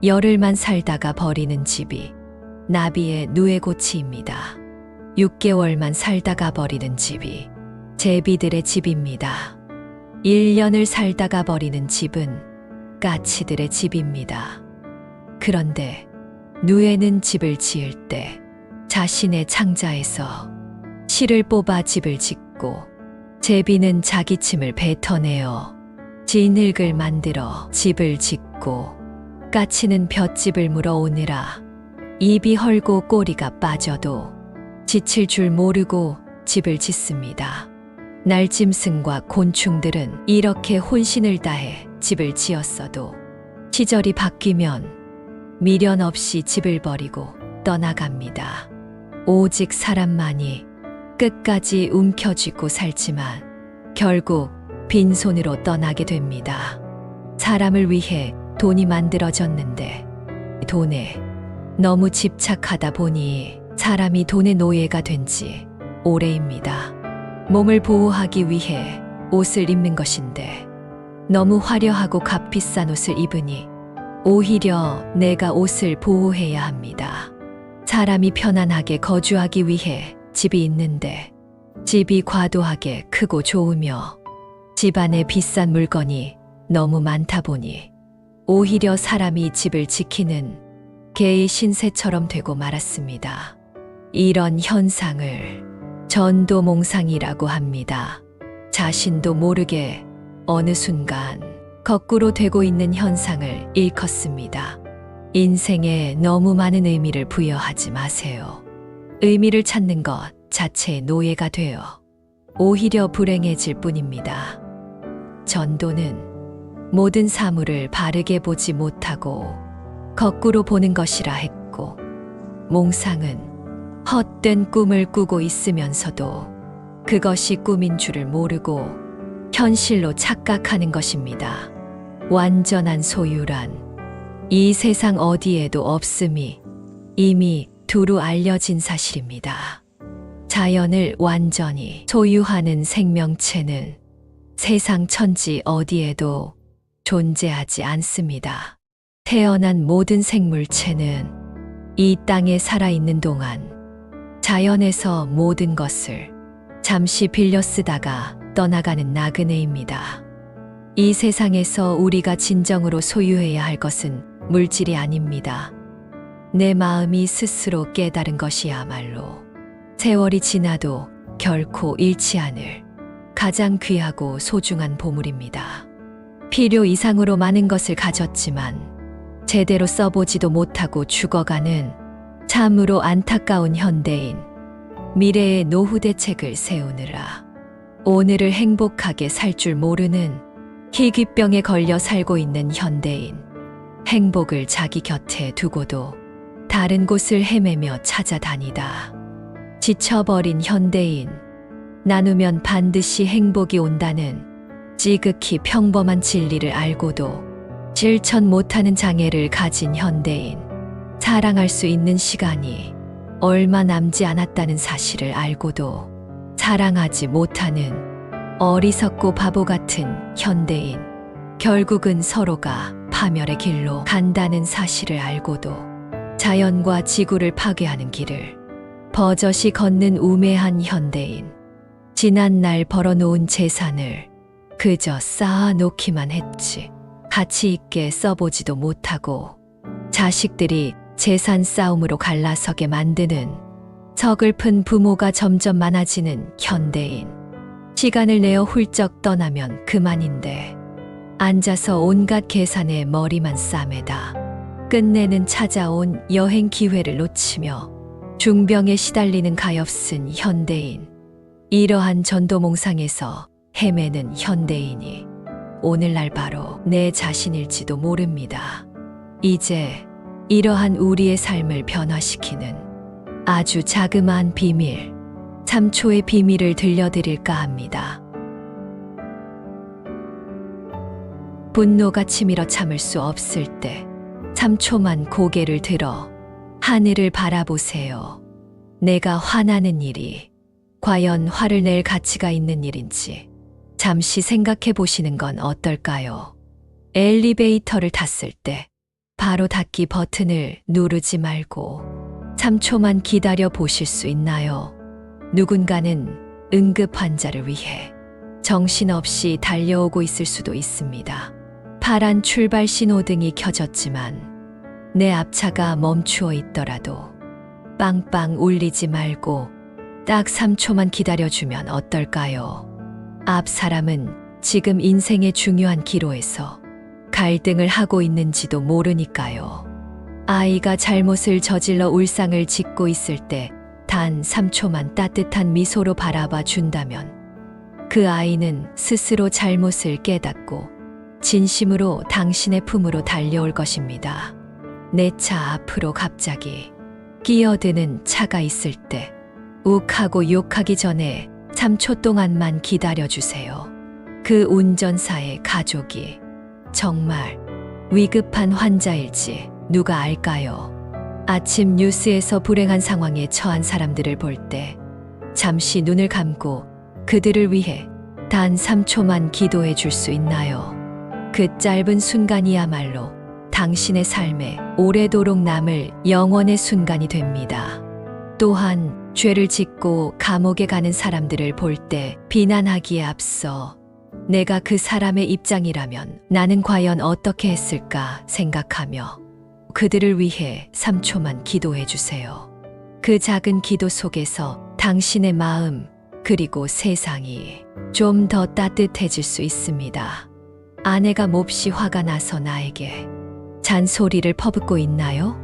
열흘만 살다가 버리는 집이 나비의 누에고치입니다. 6개월만 살다가 버리는 집이 제비들의 집입니다. 1년을 살다가 버리는 집은 까치들의 집입니다. 그런데 누에는 집을 지을 때 자신의 창자에서 실을 뽑아 집을 짓고, 제비는 자기 침을 뱉어내어 진흙을 만들어 집을 짓고, 까치는 볏짚을 물어오느라 입이 헐고 꼬리가 빠져도 지칠 줄 모르고 집을 짓습니다. 날짐승과 곤충들은 이렇게 혼신을 다해 집을 지었어도 시절이 바뀌면 미련 없이 집을 버리고 떠나갑니다. 오직 사람만이 끝까지 움켜쥐고 살지만 결국 빈손으로 떠나게 됩니다. 사람을 위해 돈이 만들어졌는데 돈에 너무 집착하다 보니 사람이 돈의 노예가 된 지 오래입니다. 몸을 보호하기 위해 옷을 입는 것인데 너무 화려하고 값비싼 옷을 입으니 오히려 내가 옷을 보호해야 합니다. 사람이 편안하게 거주하기 위해 집이 있는데 집이 과도하게 크고 좋으며 집안에 비싼 물건이 너무 많다 보니 오히려 사람이 집을 지키는 개의 신세처럼 되고 말았습니다. 이런 현상을 전도몽상이라고 합니다. 자신도 모르게 어느 순간 거꾸로 되고 있는 현상을 일컫습니다. 인생에 너무 많은 의미를 부여하지 마세요. 의미를 찾는 것 자체의 노예가 되어 오히려 불행해질 뿐입니다. 전도는 모든 사물을 바르게 보지 못하고 거꾸로 보는 것이라 했고, 몽상은 헛된 꿈을 꾸고 있으면서도 그것이 꿈인 줄을 모르고 현실로 착각하는 것입니다. 완전한 소유란 이 세상 어디에도 없음이 이미 두루 알려진 사실입니다. 자연을 완전히 소유하는 생명체는 세상 천지 어디에도 존재하지 않습니다. 태어난 모든 생물체는 이 땅에 살아있는 동안 자연에서 모든 것을 잠시 빌려 쓰다가 떠나가는 나그네입니다. 이 세상에서 우리가 진정으로 소유해야 할 것은 물질이 아닙니다. 내 마음이 스스로 깨달은 것이야말로 세월이 지나도 결코 잃지 않을 가장 귀하고 소중한 보물입니다. 필요 이상으로 많은 것을 가졌지만 제대로 써보지도 못하고 죽어가는 참으로 안타까운 현대인. 미래의 노후 대책을 세우느라 오늘을 행복하게 살 줄 모르는 희귀병에 걸려 살고 있는 현대인. 행복을 자기 곁에 두고도 다른 곳을 헤매며 찾아다니다 지쳐버린 현대인. 나누면 반드시 행복이 온다는 지극히 평범한 진리를 알고도 실천 못하는 장애를 가진 현대인. 사랑할 수 있는 시간이 얼마 남지 않았다는 사실을 알고도 사랑하지 못하는 어리석고 바보 같은 현대인. 결국은 서로가 파멸의 길로 간다는 사실을 알고도 자연과 지구를 파괴하는 길을 버젓이 걷는 우매한 현대인. 지난날 벌어놓은 재산을 그저 쌓아놓기만 했지 가치 있게 써보지도 못하고 자식들이 재산 싸움으로 갈라서게 만드는 서글픈 부모가 점점 많아지는 현대인. 시간을 내어 훌쩍 떠나면 그만인데 앉아서 온갖 계산에 머리만 싸매다 끝내는 찾아온 여행 기회를 놓치며 중병에 시달리는 가엾은 현대인. 이러한 전도몽상에서 헤매는 현대인이 오늘날 바로 내 자신일지도 모릅니다. 이제 이러한 우리의 삶을 변화시키는 아주 자그마한 비밀, 3초의 비밀을 들려드릴까 합니다. 분노가 치밀어 참을 수 없을 때 3초만 고개를 들어 하늘을 바라보세요. 내가 화나는 일이 과연 화를 낼 가치가 있는 일인지 잠시 생각해 보시는 건 어떨까요? 엘리베이터를 탔을 때 바로 닫기 버튼을 누르지 말고 3초만 기다려 보실 수 있나요? 누군가는 응급 환자를 위해 정신없이 달려오고 있을 수도 있습니다. 파란 출발 신호등이 켜졌지만 내 앞차가 멈추어 있더라도 빵빵 울리지 말고 딱 3초만 기다려주면 어떨까요? 앞 사람은 지금 인생의 중요한 기로에서 갈등을 하고 있는지도 모르니까요. 아이가 잘못을 저질러 울상을 짓고 있을 때 단 3초만 따뜻한 미소로 바라봐 준다면 그 아이는 스스로 잘못을 깨닫고 진심으로 당신의 품으로 달려올 것입니다. 내 차 앞으로 갑자기 끼어드는 차가 있을 때 욱하고 욕하기 전에 3초 동안만 기다려주세요. 그 운전사의 가족이 정말 위급한 환자일지 누가 알까요? 아침 뉴스에서 불행한 상황에 처한 사람들을 볼 때 잠시 눈을 감고 그들을 위해 단 3초만 기도해 줄 수 있나요? 그 짧은 순간이야말로 당신의 삶에 오래도록 남을 영원의 순간이 됩니다. 또한 죄를 짓고 감옥에 가는 사람들을 볼 때 비난하기에 앞서 내가 그 사람의 입장이라면 나는 과연 어떻게 했을까 생각하며 그들을 위해 3초만 기도해 주세요. 그 작은 기도 속에서 당신의 마음 그리고 세상이 좀 더 따뜻해질 수 있습니다. 아내가 몹시 화가 나서 나에게 잔소리를 퍼붓고 있나요?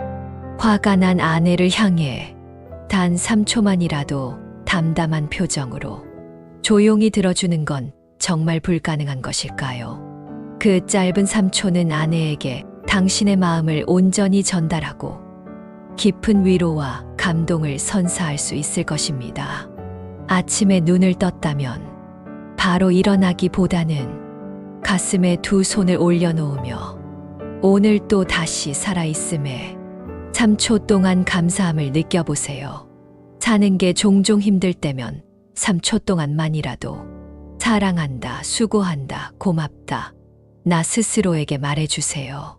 화가 난 아내를 향해 단 3초만이라도 담담한 표정으로 조용히 들어주는 건 정말 불가능한 것일까요? 그 짧은 3초는 아내에게 당신의 마음을 온전히 전달하고 깊은 위로와 감동을 선사할 수 있을 것입니다. 아침에 눈을 떴다면 바로 일어나기보다는 가슴에 두 손을 올려놓으며 오늘 또 다시 살아있음에 3초 동안 감사함을 느껴보세요. 사는 게 종종 힘들 때면 3초 동안만이라도 사랑한다, 수고한다, 고맙다, 나 스스로에게 말해주세요.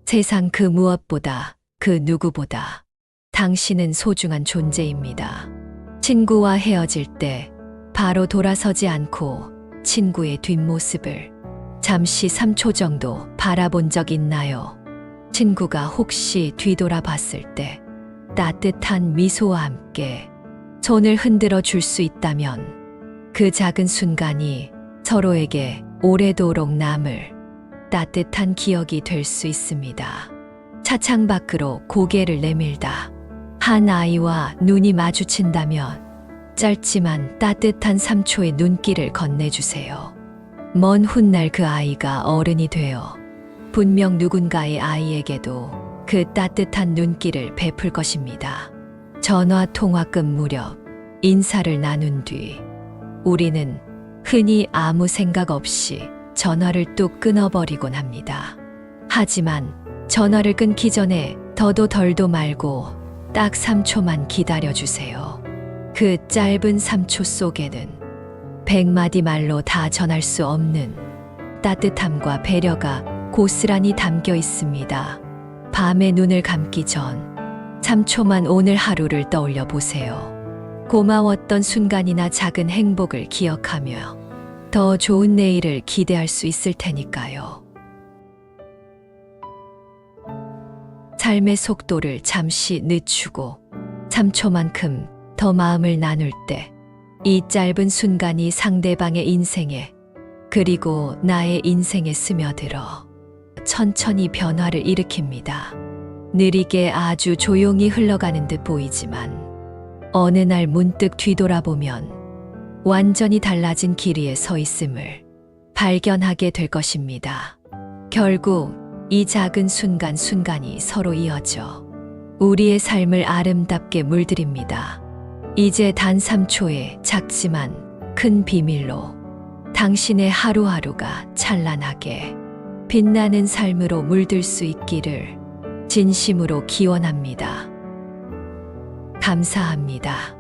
세상 그 무엇보다, 그 누구보다 당신은 소중한 존재입니다. 친구와 헤어질 때 바로 돌아서지 않고 친구의 뒷모습을 잠시 3초 정도 바라본 적 있나요? 친구가 혹시 뒤돌아봤을 때 따뜻한 미소와 함께 손을 흔들어 줄 수 있다면 그 작은 순간이 서로에게 오래도록 남을 따뜻한 기억이 될 수 있습니다. 차창 밖으로 고개를 내밀다 한 아이와 눈이 마주친다면 짧지만 따뜻한 3초의 눈길을 건네주세요. 먼 훗날 그 아이가 어른이 되어 분명 누군가의 아이에게도 그 따뜻한 눈길을 베풀 것입니다. 전화 통화 끝 무렵 인사를 나눈 뒤 우리는 흔히 아무 생각 없이 전화를 뚝 끊어버리곤 합니다. 하지만 전화를 끊기 전에 더도 덜도 말고 딱 3초만 기다려주세요. 그 짧은 3초 속에는 100마디 말로 다 전할 수 없는 따뜻함과 배려가 고스란히 담겨 있습니다. 밤에 눈을 감기 전 3초만 오늘 하루를 떠올려 보세요. 고마웠던 순간이나 작은 행복을 기억하며 더 좋은 내일을 기대할 수 있을 테니까요. 삶의 속도를 잠시 늦추고 3초만큼 더 마음을 나눌 때 이 짧은 순간이 상대방의 인생에 그리고 나의 인생에 스며들어 천천히 변화를 일으킵니다. 느리게 아주 조용히 흘러가는 듯 보이지만 어느 날 문득 뒤돌아보면 완전히 달라진 길 위에 서 있음을 발견하게 될 것입니다. 결국 이 작은 순간순간이 서로 이어져 우리의 삶을 아름답게 물들입니다. 이제 단 3초의 작지만 큰 비밀로 당신의 하루하루가 찬란하게 빛나는 삶으로 물들 수 있기를 진심으로 기원합니다. 감사합니다.